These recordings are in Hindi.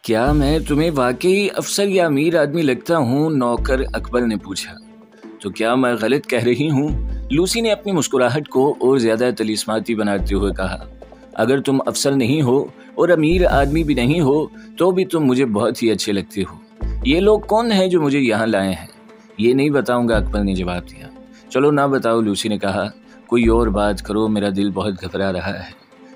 क्या मैं तुम्हें वाकई अफसर या अमीर आदमी लगता हूँ? नौकर अकबर ने पूछा। तो क्या मैं गलत कह रही हूँ? लूसी ने अपनी मुस्कुराहट को और ज्यादा तिलिस्माती बनाते हुए कहा। अगर तुम अफसर नहीं हो और अमीर आदमी भी नहीं हो तो भी तुम मुझे बहुत ही अच्छे लगते हो। ये लोग कौन हैं जो मुझे यहाँ लाए हैं? ये नहीं बताऊंगा, अकबर ने जवाब दिया। चलो ना बताओ, लूसी ने कहा। कोई और बात करो, मेरा दिल बहुत घबरा रहा है।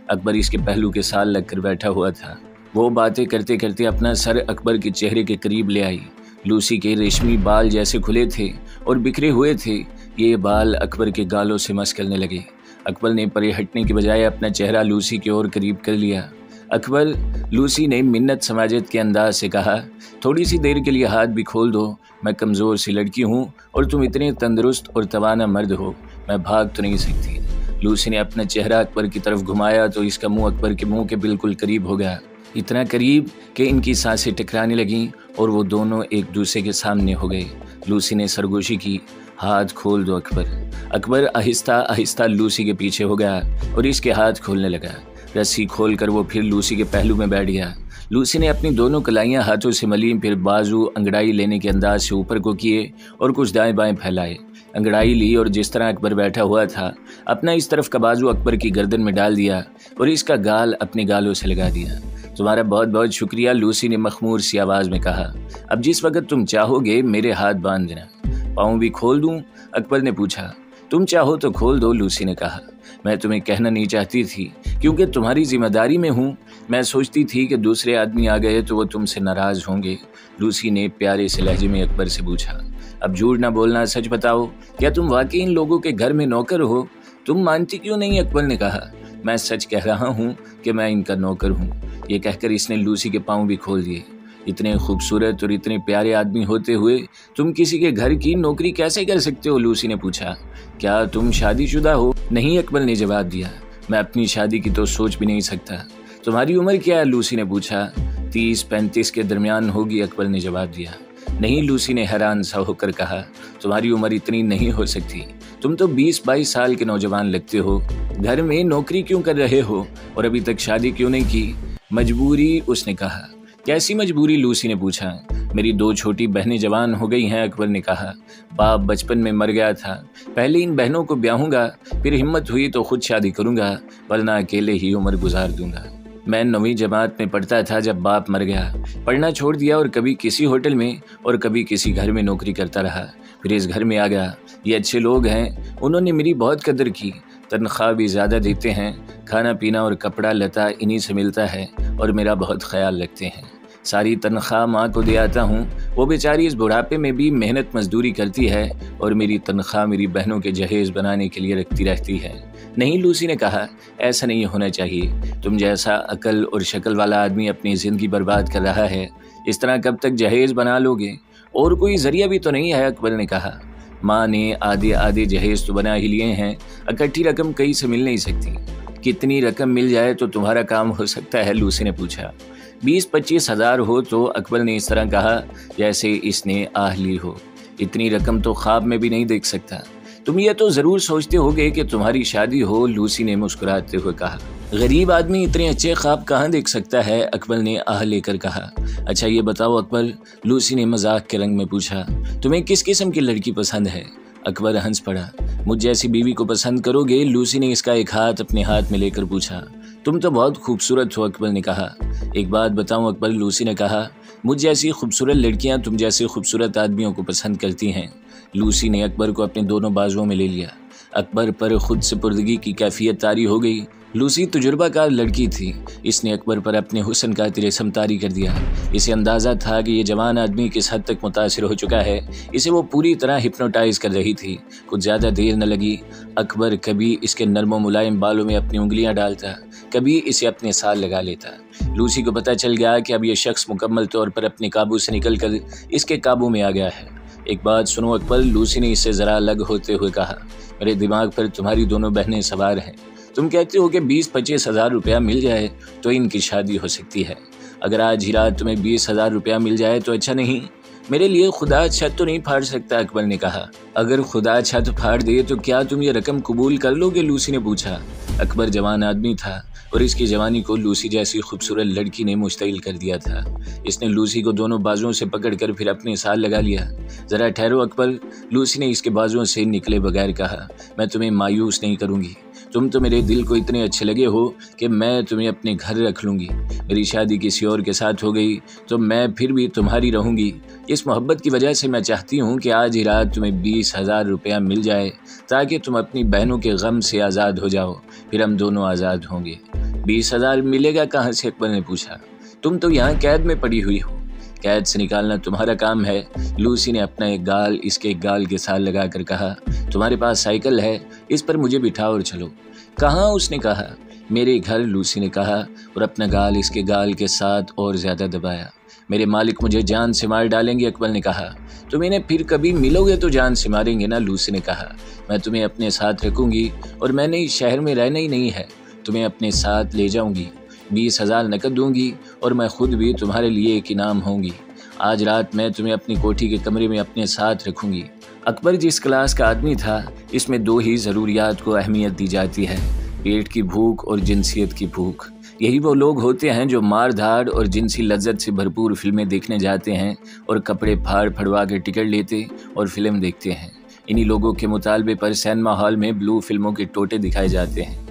अकबर इसके पहलू के साल लगकर बैठा हुआ था। वो बातें करते करते अपना सर अकबर के चेहरे के करीब ले आई। लूसी के रेशमी बाल जैसे खुले थे और बिखरे हुए थे। ये बाल अकबर के गालों से मस करने लगे। अकबर ने परे हटने के बजाय अपना चेहरा लूसी की ओर करीब कर लिया। अकबर, लूसी ने मिन्नत समाजत के अंदाज से कहा, थोड़ी सी देर के लिए हाथ भी खोल दो। मैं कमज़ोर सी लड़की हूँ और तुम इतने तंदुरुस्त और तवाना मर्द हो, मैं भाग तो नहीं सकती। लूसी ने अपना चेहरा अकबर की तरफ घुमाया तो इसका मुंह अकबर के मुंह के बिल्कुल करीब हो गया, इतना करीब कि इनकी सांसें टकराने लगीं और वो दोनों एक दूसरे के सामने हो गए। लूसी ने सरगोशी की, हाथ खोल दो अकबर। अकबर आहिस्ता आहिस्ता लूसी के पीछे हो गया और इसके हाथ खोलने लगा। रस्सी खोलकर वो फिर लूसी के पहलू में बैठ गया। लूसी ने अपनी दोनों कलाइयाँ हाथों से मली, फिर बाजू अंगड़ाई लेने के अंदाज से ऊपर को किए और कुछ दाएं बाएं फैलाए। अंगड़ाई ली और जिस तरह अकबर बैठा हुआ था अपना इस तरफ का बाजू अकबर की गर्दन में डाल दिया और इसका गाल अपने गालों से लगा दिया। तुम्हारा बहुत बहुत शुक्रिया, लूसी ने मखमूर सी आवाज़ में कहा। अब जिस वक्त तुम चाहोगे मेरे हाथ बांध देना। पाँव भी खोल दूं? अकबर ने पूछा। तुम चाहो तो खोल दो, लूसी ने कहा। मैं तुम्हें कहना नहीं चाहती थी क्योंकि तुम्हारी जिम्मेदारी में हूँ। मैं सोचती थी कि दूसरे आदमी आ गए तो वो तुमसे नाराज़ होंगे। लूसी ने प्यारे से लहजे में अकबर से पूछा। अब झूठ ना बोलना, सच बताओ, क्या तुम वाकई इन लोगों के घर में नौकर हो? तुम मानती क्यों नहीं? अकबर ने कहा। मैं सच कह रहा हूँ कि मैं इनका नौकर हूँ। ये कहकर इसने लूसी के पाँव भी खोल दिए। इतने खूबसूरत और इतने प्यारे आदमी होते हुए तुम किसी के घर की नौकरी कैसे कर सकते हो? लूसी ने पूछा। क्या तुम शादीशुदा हो? नहीं, अकबर ने जवाब दिया। मैं अपनी शादी की तो सोच भी नहीं सकता। तुम्हारी उम्र क्या है? लूसी ने पूछा। 30-35 के दरमियान होगी, अकबर ने जवाब दिया। नहीं, लूसी ने हैरान सा होकर कहा। तुम्हारी उम्र इतनी नहीं हो सकती। तुम तो 20-22 साल के नौजवान लगते हो। घर में नौकरी क्यों कर रहे हो और अभी तक शादी क्यों नहीं की? मजबूरी, उसने कहा। कैसी मजबूरी? लूसी ने पूछा। मेरी 2 छोटी बहनें जवान हो गई हैं, अकबर ने कहा। बाप बचपन में मर गया था। पहले इन बहनों को ब्याहूंगा, फिर हिम्मत हुई तो खुद शादी करूंगा, वरना अकेले ही उम्र गुजार दूंगा। मैं 9वीं जमात में पढ़ता था जब बाप मर गया। पढ़ना छोड़ दिया और कभी किसी होटल में और कभी किसी घर में नौकरी करता रहा। फिर इस घर में आ गया। ये अच्छे लोग हैं, उन्होंने मेरी बहुत कदर की। तनख्वाह भी ज़्यादा देते हैं। खाना पीना और कपड़ा लता इन्हीं से मिलता है और मेरा बहुत ख्याल रखते हैं। सारी तनख्वाह माँ को दे आता हूँ। वो बेचारी इस बुढ़ापे में भी मेहनत मजदूरी करती है और मेरी तनख्वाह मेरी बहनों के जहेज़ बनाने के लिए रखती रहती है। नहीं, लूसी ने कहा, ऐसा नहीं होना चाहिए। तुम जैसा अकल और शक्ल वाला आदमी अपनी ज़िंदगी बर्बाद कर रहा है, इस तरह कब तक जहेज़ बना लोगे? और कोई ज़रिया भी तो नहीं है, अकबर ने कहा। माँ ने आधे आधे जहेज़ तो बना ही लिए हैं। इकट्ठी रकम कहीं से मिल नहीं सकती। कितनी रकम मिल जाए तो तुम्हारा काम हो सकता है? लूसी ने पूछा। 20-25 हज़ार हो तो, अकबर ने इस तरह कहा जैसे इसने आह ली हो। इतनी रकम तो ख्वाब में भी नहीं देख सकता। तुम ये तो ज़रूर सोचते होगे कि तुम्हारी शादी हो, लूसी ने मुस्कुराते हुए कहा। गरीब आदमी इतने अच्छे ख्वाब कहाँ देख सकता है? अकबर ने आह लेकर कहा। अच्छा ये बताओ अकबर, लूसी ने मजाक के रंग में पूछा, तुम्हें किस किस्म की लड़की पसंद है? अकबर हंस पड़ा। मुझ जैसी बीवी को पसंद करोगे? लूसी ने इसका एक हाथ अपने हाथ में लेकर पूछा। तुम तो बहुत खूबसूरत हो, अकबर ने कहा। एक बात बताऊं अकबर, लूसी ने कहा, मुझ जैसी खूबसूरत लड़कियां तुम जैसे खूबसूरत आदमियों को पसंद करती हैं। लूसी ने अकबर को अपने दोनों बाजुओं में ले लिया। अकबर पर खुद सुपुर्दगी की कैफियत तारी हो गई। लूसी तजुर्बाकार लड़की थी। इसने अकबर पर अपने हुस्न का तिरस्म तारी कर दिया। इसे अंदाज़ा था कि ये जवान आदमी किस हद तक मुतासिर हो चुका है। इसे वो पूरी तरह हिप्नोटाइज कर रही थी। कुछ ज़्यादा देर न लगी। अकबर कभी इसके नर्म मुलायम बालों में अपनी उंगलियां डालता, कभी इसे अपने साल लगा लेता। लूसी को पता चल गया कि अब यह शख्स मुकम्मल तौर पर अपने काबू से निकलकर इसके काबू में आ गया है। एक बात सुनो अकबर, लूसी ने इससे ज़रा अलग होते हुए कहा। मेरे दिमाग पर तुम्हारी दोनों बहनें सवार हैं। तुम कहते हो कि 20-25 हज़ार रुपया मिल जाए तो इनकी शादी हो सकती है। अगर आज ही रात तुम्हें 20 हज़ार रुपया मिल जाए तो अच्छा नहीं? मेरे लिए खुदा छत तो नहीं फाड़ सकता, अकबर ने कहा। अगर खुदा छत फाड़ दे तो क्या तुम ये रकम कबूल कर लोगे? लूसी ने पूछा। अकबर जवान आदमी था। और इसकी जवानी को लूसी जैसी खूबसूरत लड़की ने मुश्तइल कर दिया था। इसने लूसी को दोनों बाजुओं से पकड़कर फिर अपने साथ लगा लिया। ज़रा ठहरो अकबर, लूसी ने इसके बाजुओं से निकले बगैर कहा, मैं तुम्हें मायूस नहीं करूँगी। तुम तो मेरे दिल को इतने अच्छे लगे हो कि मैं तुम्हें अपने घर रख लूँगी। मेरी शादी किसी और के साथ हो गई तो मैं फिर भी तुम्हारी रहूँगी। इस मोहब्बत की वजह से मैं चाहती हूँ कि आज ही रात तुम्हें 20,000 रुपया मिल जाए ताकि तुम अपनी बहनों के गम से आज़ाद हो जाओ, फिर हम दोनों आज़ाद होंगे। 20,000 मिलेगा कहाँ से? अकबर ने पूछा। तुम तो यहाँ कैद में पड़ी हुई हो, कैद से निकालना तुम्हारा काम है। लूसी ने अपना एक गाल इसके एक गाल के साथ लगाकर कहा, तुम्हारे पास साइकिल है, इस पर मुझे बिठाओ और चलो। कहाँ? उसने कहा। मेरे घर, लूसी ने कहा और अपना गाल इसके गाल के साथ और ज़्यादा दबाया। मेरे मालिक मुझे जान से मार डालेंगे, अकबर ने कहा। तुम इन्हें फिर कभी मिलोगे तो जान से मारेंगे ना, लूसी ने कहा। मैं तुम्हें अपने साथ रखूंगी और मैंने इस शहर में रहना ही नहीं है, तुम्हें अपने साथ ले जाऊंगी। 20,000 नकद दूंगी और मैं खुद भी तुम्हारे लिए एक इनाम होंगी। आज रात मैं तुम्हें अपनी कोठी के कमरे में अपने साथ रखूंगी। अकबर जिस क्लास का आदमी था, इसमें 2 ही ज़रूरियात को अहमियत दी जाती है, पेट की भूख और जिनसियत की भूख। यही वो लोग होते हैं जो मार धाड़ और जिनसी लज्जत से भरपूर फिल्में देखने जाते हैं और कपड़े फाड़ फड़वा के टिकट लेते और फिल्म देखते हैं। इन्हीं लोगों के मुतालबे पर सिनेमा हॉल में ब्लू फिल्मों के टोटे दिखाए जाते हैं।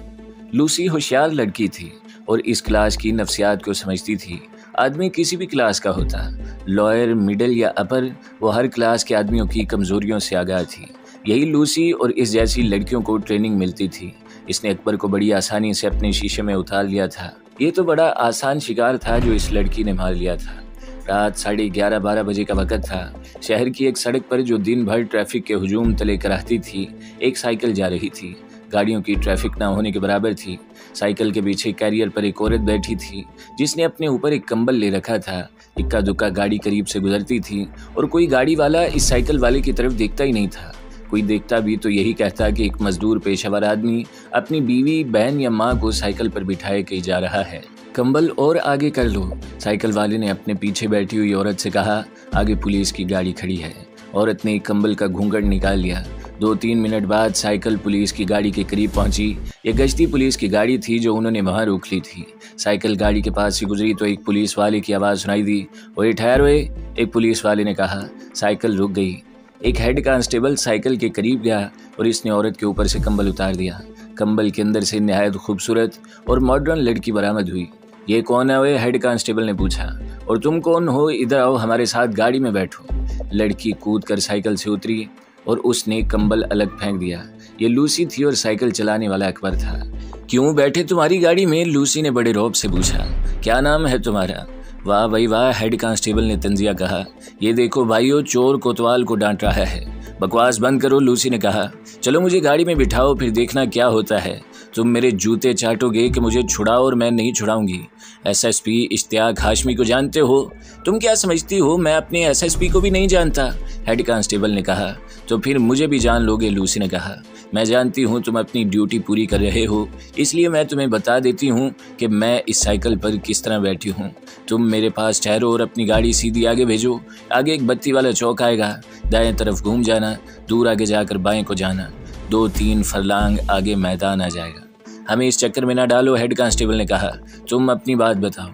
लूसी होशियार लड़की थी और इस क्लास की नफ्सियात को समझती थी। आदमी किसी भी क्लास का होता, लॉयर, मिडिल या अपर, वो हर क्लास के आदमियों की कमज़ोरियों से आगाह थी। यही लूसी और इस जैसी लड़कियों को ट्रेनिंग मिलती थी। इसने अकबर को बड़ी आसानी से अपने शीशे में उतार लिया था। ये तो बड़ा आसान शिकार था जो इस लड़की ने मार लिया था। रात 11:30-12 बजे का वक़्त था। शहर की एक सड़क पर जो दिन भर ट्रैफिक के हुजूम तले कराहती थी, एक साइकिल जा रही थी। गाड़ियों की ट्रैफिक ना होने के बराबर थी। साइकिल के पीछे कैरियर पर एक औरत बैठी थी जिसने अपने ऊपर एक कंबल ले रखा था। इक्का दुक्का गाड़ी करीब से गुजरती थी और कोई गाड़ी वाला इस साइकिल वाले की तरफ देखता ही नहीं था। कोई देखता भी तो यही कहता कि एक मजदूर पेशेवर आदमी अपनी बीवी, बहन या माँ को साइकिल पर बिठाए के जा रहा है। कंबल और आगे कर लो, साइकिल वाले ने अपने पीछे बैठी हुई औरत से कहा। आगे पुलिस की गाड़ी खड़ी है। औरत ने कंबल का घूंघट निकाल लिया। 2-3 मिनट बाद साइकिल पुलिस की गाड़ी के करीब पहुंची। ये गश्ती पुलिस की गाड़ी थी जो उन्होंने वहां रोक ली थी। साइकिल गाड़ी के पास से गुजरी तो एक पुलिस वाले की आवाज़ सुनाई दी। ओए ठहरो, एक पुलिस वाले ने कहा। साइकिल रुक गई। एक हेड कांस्टेबल साइकिल के करीब गया और इसने औरत के ऊपर से कंबल उतार दिया। कंबल के अंदर से नहायत खूबसूरत और मॉडर्न लड़की बरामद हुई। ये कौन है? वे हेड कांस्टेबल ने पूछा। और तुम कौन हो? इधर आओ, हमारे साथ गाड़ी में बैठो। लड़की कूद कर साइकिल से उतरी और उसने कंबल अलग फेंक दिया। ये लूसी थी और साइकिल चलाने वाला अकबर था। क्यों बैठे तुम्हारी गाड़ी में? लूसी ने बड़े रौब से पूछा। क्या नाम है तुम्हारा? वाह भाई वाह, हेड कांस्टेबल ने तंजिया कहा। ये देखो भाइयों, चोर कोतवाल को डांट रहा है। बकवास बंद करो, लूसी ने कहा। चलो मुझे गाड़ी में बिठाओ, फिर देखना क्या होता है। तुम मेरे जूते चाटोगे कि मुझे छुड़ाओ और मैं नहीं छुड़ाऊंगी। एसएसपी इश्तियाक हाशमी को जानते हो? तुम क्या समझती हो मैं अपने एसएसपी को भी नहीं जानता? हेड कांस्टेबल ने कहा। तो फिर मुझे भी जान लोगे, लूसी ने कहा। मैं जानती हूँ तुम अपनी ड्यूटी पूरी कर रहे हो, इसलिए मैं तुम्हें बता देती हूँ कि मैं इस साइकिल पर किस तरह बैठी हूँ। तुम मेरे पास ठहरो और अपनी गाड़ी सीधी आगे भेजो। आगे एक बत्ती वाला चौक आएगा, दाएं तरफ घूम जाना, दूर आगे जाकर बाएं को जाना। 2-3 फरलांग आगे मैदान आ जाएगा। हमें इस चक्कर में ना डालो, हेड कांस्टेबल ने कहा। तुम अपनी बात बताओ।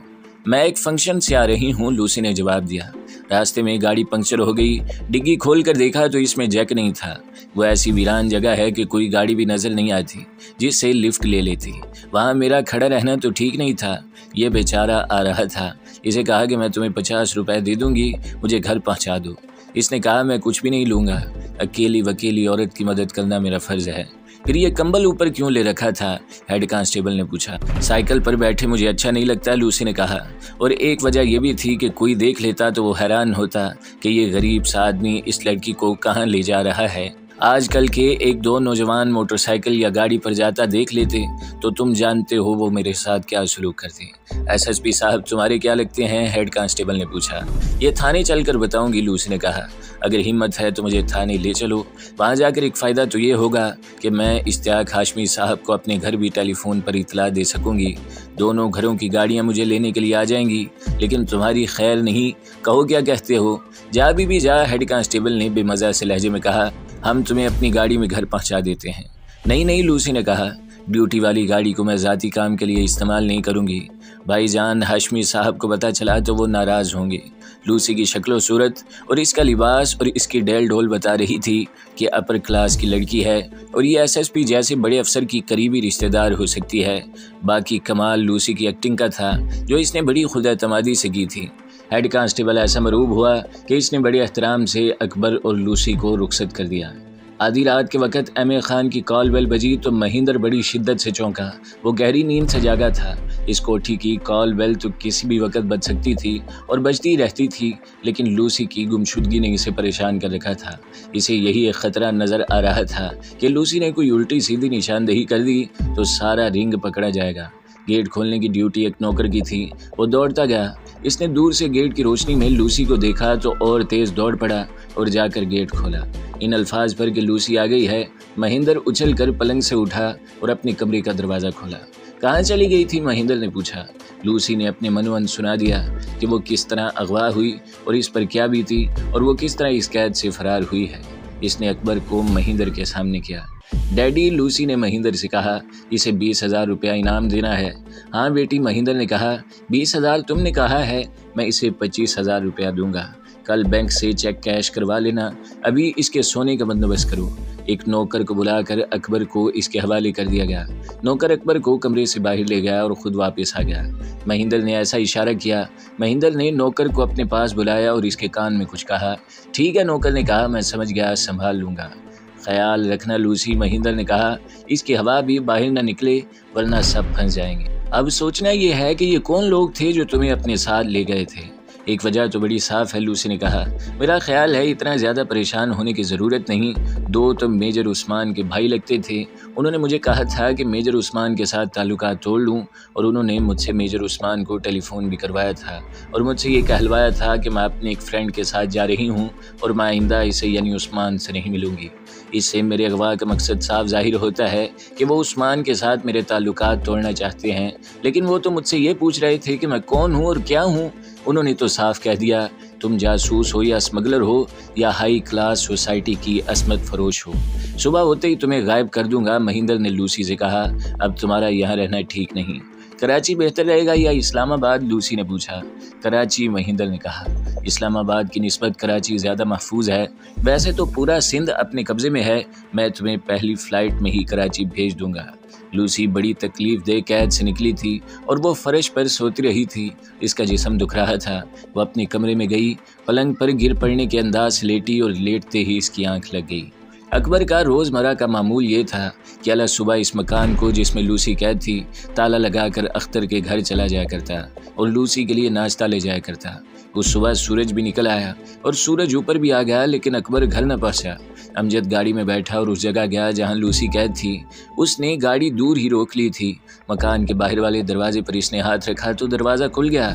मैं एक फंक्शन से आ रही हूँ, लूसी ने जवाब दिया। रास्ते में गाड़ी पंक्चर हो गई। डिग्गी खोल कर देखा तो इसमें जैक नहीं था। वो ऐसी वीरान जगह है कि कोई गाड़ी भी नजर नहीं आती जिससे लिफ्ट ले लेती। वहाँ मेरा खड़ा रहना तो ठीक नहीं था। ये बेचारा आ रहा था। इसे कहा कि मैं तुम्हें 50 रुपए दे दूंगी, मुझे घर पहुँचा दो। इसने कहा मैं कुछ भी नहीं लूँगा, अकेली वकेली औरत की मदद करना मेरा फ़र्ज़ है। फिर ये कंबल ऊपर क्यों ले रखा था? हेड कांस्टेबल ने पूछा। साइकिल पर बैठे मुझे अच्छा नहीं लगता, लूसी ने कहा। और एक वजह यह भी थी कि कोई देख लेता तो वो हैरान होता कि ये गरीब सा आदमी इस लड़की को कहाँ ले जा रहा है। आजकल के 1-2 नौजवान मोटरसाइकिल या गाड़ी पर जाता देख लेते तो तुम जानते हो वो मेरे साथ क्या सलूक करते। एसएसपी साहब तुम्हारे क्या लगते हैं? हेड कांस्टेबल ने पूछा। ये थाने चलकर बताऊंगी, लूसी ने कहा। अगर हिम्मत है तो मुझे थाने ले चलो। वहाँ जाकर एक फ़ायदा तो ये होगा कि मैं इश्तियाक हाशमी साहब को अपने घर भी टेलीफोन पर इतला दे सकूंगी। दोनों घरों की गाड़ियाँ मुझे लेने के लिए आ जाएंगी, लेकिन तुम्हारी खैर नहीं। कहो क्या कहते हो? जा भी जा, हेड कांस्टेबल ने बेमज़ा से लहजे में कहा। हम तुम्हें अपनी गाड़ी में घर पहुंचा देते हैं। नहीं नहीं, लूसी ने कहा। ड्यूटी वाली गाड़ी को मैं ज़ाती काम के लिए इस्तेमाल नहीं करूँगी। भाईजान हाशमी साहब को पता चला तो वो नाराज़ होंगे। लूसी की शक्ल सूरत और इसका लिबास और इसकी डेल डोल बता रही थी कि अपर क्लास की लड़की है और ये एसएसपी जैसे बड़े अफसर की करीबी रिश्तेदार हो सकती है। बाकी कमाल लूसी की एक्टिंग का था जो इसने बड़ी खुद-एतमादी से की थी। हेड कांस्टेबल ऐसा मरूब हुआ कि इसने बड़े एहतराम से अकबर और लूसी को रुखसत कर दिया। आधी रात के वक़्त एम.ए. खान की कॉल बेल बजी तो महिंदर बड़ी शिद्दत से चौंका। वो गहरी नींद से जागा था। इस कोठी की कॉल बेल तो किसी भी वक़्त बज सकती थी और बजती रहती थी, लेकिन लूसी की गुमशुदगी ने इसे परेशान कर रखा था। इसे यही एक ख़तरा नज़र आ रहा था कि लूसी ने कोई उल्टी सीधी निशानदेही कर दी तो सारा रिंग पकड़ा जाएगा। गेट खोलने की ड्यूटी एक नौकर की थी। वो दौड़ता गया। इसने दूर से गेट की रोशनी में लूसी को देखा तो और तेज़ दौड़ पड़ा और जाकर गेट खोला। इन अल्फाज पर कि लूसी आ गई है, महिंदर उछल कर पलंग से उठा और अपने कमरे का दरवाज़ा खोला। कहाँ चली गई थी? महिंदर ने पूछा। लूसी ने अपने मनोमन सुना दिया कि वो किस तरह अगवा हुई और इस पर क्या बीती और वो किस तरह इस कैद से फरार हुई है। इसने अकबर को महिंदर के सामने किया। डैडी, लूसी ने महिंदर से कहा, इसे 20,000 रुपया इनाम देना है। हाँ बेटी, महिंदर ने कहा। 20,000 तुमने कहा है, मैं इसे 25,000 रुपया दूंगा। कल बैंक से चेक कैश करवा लेना। अभी इसके सोने का बंदोबस्त करो। एक नौकर को बुलाकर अकबर को इसके हवाले कर दिया गया। नौकर अकबर को कमरे से बाहर ले गया और खुद वापस आ गया। महिंदर ने ऐसा इशारा किया। महिंदर ने नौकर को अपने पास बुलाया और इसके कान में कुछ कहा। ठीक है, नौकर ने कहा, मैं समझ गया, संभाल लूँगा। ख्याल रखना लूसी, महिंदर ने कहा, इसकी हवा भी बाहर न निकले वरना सब फंस जाएंगे। अब सोचना यह है कि ये कौन लोग थे जो तुम्हें अपने साथ ले गए थे। एक वजह तो बड़ी साफ है, लूसी ने कहा। मेरा ख्याल है इतना ज़्यादा परेशान होने की ज़रूरत नहीं। 2 तो मेजर उस्मान के भाई लगते थे। उन्होंने मुझे कहा था कि मेजर उस्मान के साथ ताल्लुकात तोड़ लूँ और उन्होंने मुझसे मेजर उस्मान को टेलीफोन भी करवाया था और मुझसे ये कहलवाया था कि मैं अपने एक फ्रेंड के साथ जा रही हूँ और मैं आइंदा इसे यानी उस्मान से नहीं मिलूँगी। इससे मेरे अगवा का मकसद साफ जाहिर होता है कि वो उस्मान के साथ मेरे ताल्लुकात तोड़ना चाहते हैं, लेकिन वो तो मुझसे ये पूछ रहे थे कि मैं कौन हूँ और क्या हूँ। उन्होंने तो साफ कह दिया, तुम जासूस हो या स्मगलर हो या हाई क्लास सोसाइटी की असमत फरोश हो। सुबह होते ही तुम्हें गायब कर दूंगा। महिंदर ने लूसी से कहा, अब तुम्हारा यहाँ रहना ठीक नहीं। कराची बेहतर रहेगा या इस्लामाबाद? लूसी ने पूछा। कराची, महिंदर ने कहा। इस्लामाबाद की निस्बत कराची ज़्यादा महफूज है। वैसे तो पूरा सिंध अपने कब्ज़े में है। मैं तुम्हें पहली फ़्लाइट में ही कराची भेज दूंगा। लूसी बड़ी तकलीफ दे कैद से निकली थी और वो फर्श पर सोती रही थी। इसका जिस्म दुख रहा था। वो अपने कमरे में गई, पलंग पर गिर पड़ने के अंदाज से लेटी और लेटते ही इसकी आंख लग गई। अकबर का रोज़मर्रा का मामूल ये था कि अला सुबह इस मकान को जिसमें लूसी कैद थी ताला लगाकर अख्तर के घर चला जाया करता और लूसी के लिए नाश्ता ले जाया करता। उस सुबह सूरज भी निकल आया और सूरज ऊपर भी आ गया, लेकिन अकबर घर न पहुंचा। अमजद गाड़ी में बैठा और उस जगह गया जहां लूसी कैद थी। उसने गाड़ी दूर ही रोक ली थी। मकान के बाहर वाले दरवाजे पर इसने हाथ रखा तो दरवाज़ा खुल गया।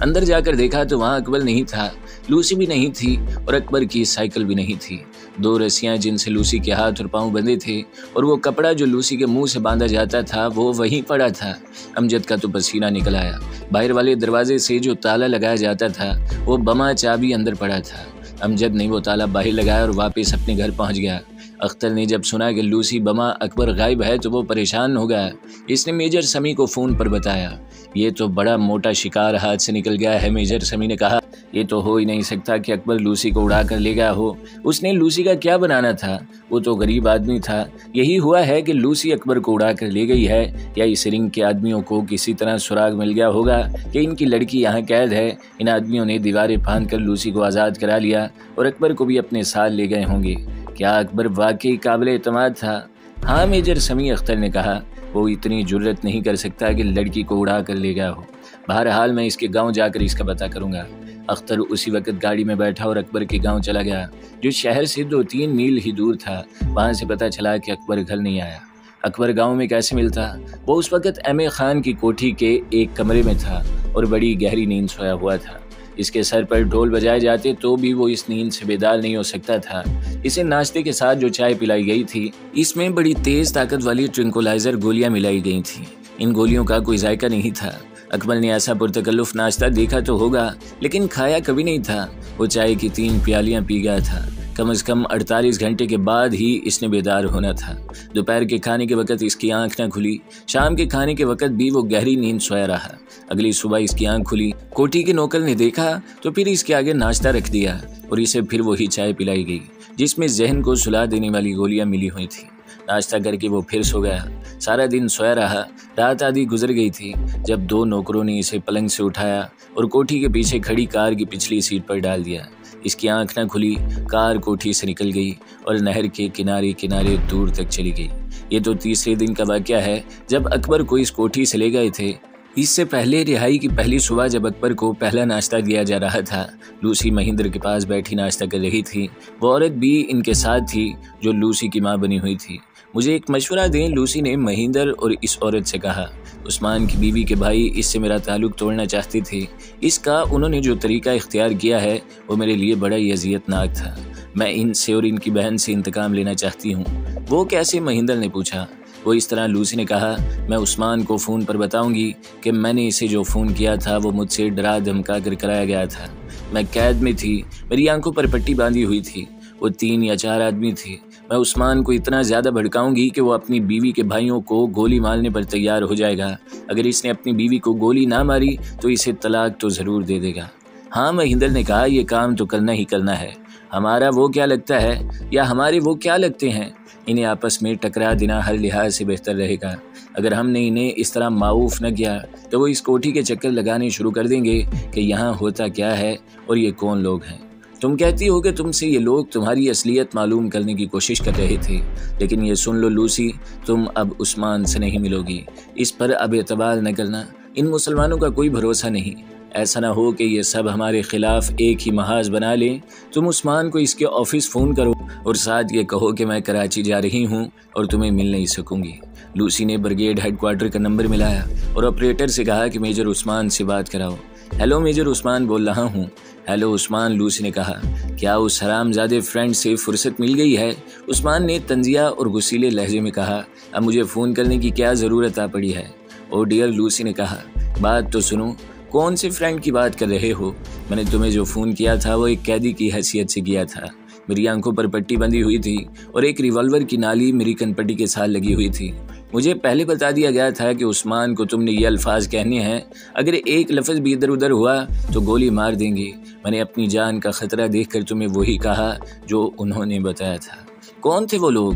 अंदर जाकर देखा तो वहाँ अकबर नहीं था, लूसी भी नहीं थी और अकबर की साइकिल भी नहीं थी। 2 रस्सियाँ जिनसे लूसी के हाथ और पाँव बंधे थे और वो कपड़ा जो लूसी के मुंह से बांधा जाता था वो वहीं पड़ा था। अमजद का तो पसीना निकल आया। बाहर वाले दरवाजे से जो ताला लगाया जाता था वो बमा चाबी अंदर पड़ा था। अमजद ने वो ताला बाहर लगाया और वापस अपने घर पहुंच गया। अख्तर ने जब सुना कि लूसी, बमा, अकबर गायब है तो वो परेशान हो गया। इसने मेजर समी को फ़ोन पर बताया। ये तो बड़ा मोटा शिकार हाथ से निकल गया है, मेजर समी ने कहा। ये तो हो ही नहीं सकता कि अकबर लूसी को उड़ा कर ले गया हो। उसने लूसी का क्या बनाना था? वो तो गरीब आदमी था। यही हुआ है कि लूसी अकबर को उड़ा कर ले गई है या इस रिंग के आदमियों को किसी तरह सुराग मिल गया होगा कि इनकी लड़की यहाँ कैद है। इन आदमियों ने दीवारें फांद कर लूसी को आज़ाद करा लिया और अकबर को भी अपने साथ ले गए होंगे। क्या अकबर वाकई काबिल एतमाद था? हाँ, मेजर समी अख्तर ने कहा। वो इतनी जुर्रत नहीं कर सकता कि लड़की को उड़ा कर ले गया हो। बहरहाल मैं इसके गांव जाकर इसका पता करूंगा। अख्तर उसी वक्त गाड़ी में बैठा और अकबर के गांव चला गया, जो शहर से 2-3 मील ही दूर था। वहां से पता चला कि अकबर घर नहीं आया। अकबर गांव में कैसे मिलता? वो उस वक्त एम.ए. खान की कोठी के एक कमरे में था और बड़ी गहरी नींद सोया हुआ था। इसके सर पर ढोल बजाए जाते तो भी वो इस नींद से बेदार नहीं हो सकता था। इसे नाश्ते के साथ जो चाय पिलाई गई थी, इसमें बड़ी तेज ताकत वाली ट्रिंकुलाइजर गोलियां मिलाई गई थी। इन गोलियों का कोई जायका नहीं था। अकबर ने ऐसा पुरतकल्लुफ नाश्ता देखा तो होगा, लेकिन खाया कभी नहीं था। वो चाय की 3 प्यालियां पी गया था। कम से कम 48 घंटे के बाद ही इसने बेदार होना था। दोपहर के खाने के वक्त इसकी आंख न खुली, शाम के खाने के वक्त भी वो गहरी नींद सोया रहा। अगली सुबह इसकी आंख खुली, कोठी के नौकर ने देखा तो फिर इसके आगे नाश्ता रख दिया और इसे फिर वही चाय पिलाई गई जिसमें जहन को सुला देने वाली गोलियां मिली हुई थी। नाश्ता करके वो फिर सो गया। सारा दिन सोया रहा। रात आधी गुजर गई थी जब 2 नौकरों ने इसे पलंग से उठाया और कोठी के पीछे खड़ी कार की पिछली सीट पर डाल दिया। इसकी आंख न खुली, कार कोठी से निकल गई और नहर के किनारे किनारे दूर तक चली गई। ये तो तीसरे दिन का वाकया है जब अकबर को इस कोठी से ले गए थे। इससे पहले रिहाई की पहली सुबह जब अकबर को पहला नाश्ता दिया जा रहा था, लूसी महिंद्र के पास बैठी नाश्ता कर रही थी। वो औरत भी इनके साथ थी जो लूसी की माँ बनी हुई थी। मुझे एक मशवरा दें, लूसी ने महिंद्र और इस औरत से कहा। उस्मान की बीवी के भाई इससे मेरा ताल्लुक तोड़ना चाहते थे। इसका उन्होंने जो तरीका इख्तियार किया है वो मेरे लिए बड़ा ही अजियतनाक था। मैं इनसे और इनकी बहन से इंतकाम लेना चाहती हूँ। वो कैसे? महिंद्र ने पूछा। वो इस तरह, लूसी ने कहा, मैं उस्मान को फ़ोन पर बताऊंगी कि मैंने इसे जो फ़ोन किया था वो मुझसे डरा धमका कर कराया गया था। मैं कैद में थी, मेरी आंखों पर पट्टी बांधी हुई थी। वो 3 या 4 आदमी थे। मैं उस्मान को इतना ज़्यादा भड़काऊंगी कि वो अपनी बीवी के भाइयों को गोली मारने पर तैयार हो जाएगा। अगर इसने अपनी बीवी को गोली ना मारी तो इसे तलाक तो ज़रूर दे देगा। हाँ, महिंद्र ने कहा, यह काम तो करना ही करना है। हमारा वो क्या लगता है या हमारे वो क्या लगते हैं? इन्हें आपस में टकरा देना हर लिहाज से बेहतर रहेगा। अगर हमने इन्हें इस तरह माऊफ न किया तो वो इस कोठी के चक्कर लगाने शुरू कर देंगे कि यहाँ होता क्या है और ये कौन लोग हैं। तुम कहती हो कि तुमसे ये लोग तुम्हारी असलियत मालूम करने की कोशिश कर रहे थे, लेकिन ये सुन लो लूसी, तुम अब उस्मान से नहीं मिलोगी। इस पर अब एतबार न करना। इन मुसलमानों का कोई भरोसा नहीं। ऐसा ना हो कि ये सब हमारे खिलाफ एक ही महाज बना लें। तुम उस्मान को इसके ऑफिस फ़ोन करो और साथ ये कहो कि मैं कराची जा रही हूँ और तुम्हें मिल नहीं सकूँगी। लूसी ने ब्रिगेड हेडक्वार्टर का नंबर मिलाया और ऑपरेटर से कहा कि मेजर उस्मान से बात कराओ। हेलो, मेजर उस्मान बोल रहा हूँ। हेलो उस्मान, लूसी ने कहा। क्या उस हरामजादे फ्रेंड से फुर्सत मिल गई है? उस्मान ने तंजिया और गुस्सीले लहजे में कहा। अब मुझे फ़ोन करने की क्या ज़रूरत आ पड़ी है? ओ डियर, लूसी ने कहा, बात तो सुनो। कौन से फ्रेंड की बात कर रहे हो? मैंने तुम्हें जो फ़ोन किया था वो एक कैदी की हैसियत से किया था। मेरी आंखों पर पट्टी बंधी हुई थी और एक रिवॉल्वर की नाली मेरी कनपट्टी के साथ लगी हुई थी। मुझे पहले बता दिया गया था कि उस्मान को तुमने ये अल्फाज कहने हैं, अगर एक लफ्ज़ भी इधर उधर हुआ तो गोली मार देंगे। मैंने अपनी जान का ख़तरा देखकर तुम्हें वही कहा जो उन्होंने बताया था। कौन थे वो लोग?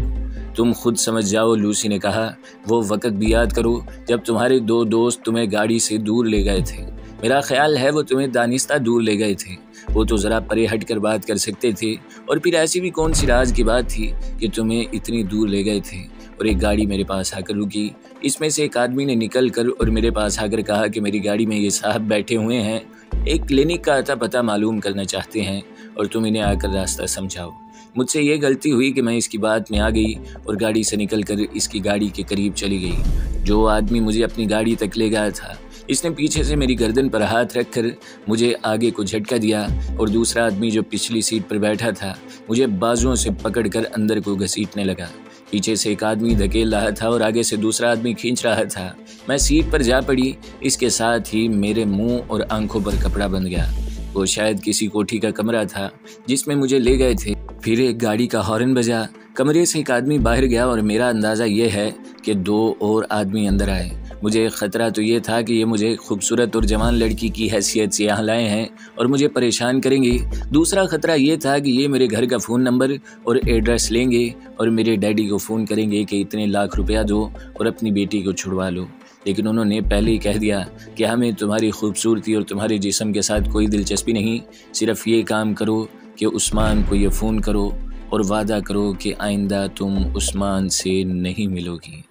तुम खुद समझ जाओ, लूसी ने कहा। वो वक़्त भी याद करो जब तुम्हारे 2 दोस्त तुम्हें गाड़ी से दूर ले गए थे। मेरा ख्याल है वो तुम्हें दानिस्ता दूर ले गए थे। वो तो ज़रा परे हट कर बात कर सकते थे। और फिर ऐसी भी कौन सी राज की बात थी कि तुम्हें इतनी दूर ले गए थे? और एक गाड़ी मेरे पास आकर रुकी। इसमें से एक आदमी ने निकल कर और मेरे पास आकर कहा कि मेरी गाड़ी में ये साहब बैठे हुए हैं, एक क्लिनिक का अता पता मालूम करना चाहते हैं और तुम इन्हें आकर रास्ता समझाओ। मुझसे ये गलती हुई कि मैं इसकी बात में आ गई और गाड़ी से निकलकर इसकी गाड़ी के करीब चली गई। जो आदमी मुझे अपनी गाड़ी तक ले गया था, इसने पीछे से मेरी गर्दन पर हाथ रखकर मुझे आगे को झटका दिया और दूसरा आदमी जो पिछली सीट पर बैठा था मुझे बाजुओं से पकड़कर अंदर को घसीटने लगा। पीछे से एक आदमी धकेल रहा था और आगे से दूसरा आदमी खींच रहा था। मैं सीट पर जा पड़ी। इसके साथ ही मेरे मुंह और आंखों पर कपड़ा बंध गया। वो शायद किसी कोठी का कमरा था जिसमें मुझे ले गए थे। फिर एक गाड़ी का हॉर्न बजा। कमरे से एक आदमी बाहर गया और मेरा अंदाज़ा ये है कि 2 और आदमी अंदर आए। मुझे ख़तरा तो ये था कि ये मुझे खूबसूरत और जवान लड़की की हैसियत से यहाँ लाए हैं और मुझे परेशान करेंगे। दूसरा ख़तरा ये था कि ये मेरे घर का फ़ोन नंबर और एड्रेस लेंगे और मेरे डैडी को फ़ोन करेंगे कि इतने लाख रुपया दो और अपनी बेटी को छुड़वा लो। लेकिन उन्होंने पहले ही कह दिया कि हमें तुम्हारी खूबसूरती और तुम्हारे जिस्म के साथ कोई दिलचस्पी नहीं। सिर्फ ये काम करो कि उस्मान को ये फ़ोन करो और वादा करो कि आइंदा तुम उस्मान से नहीं मिलोगी।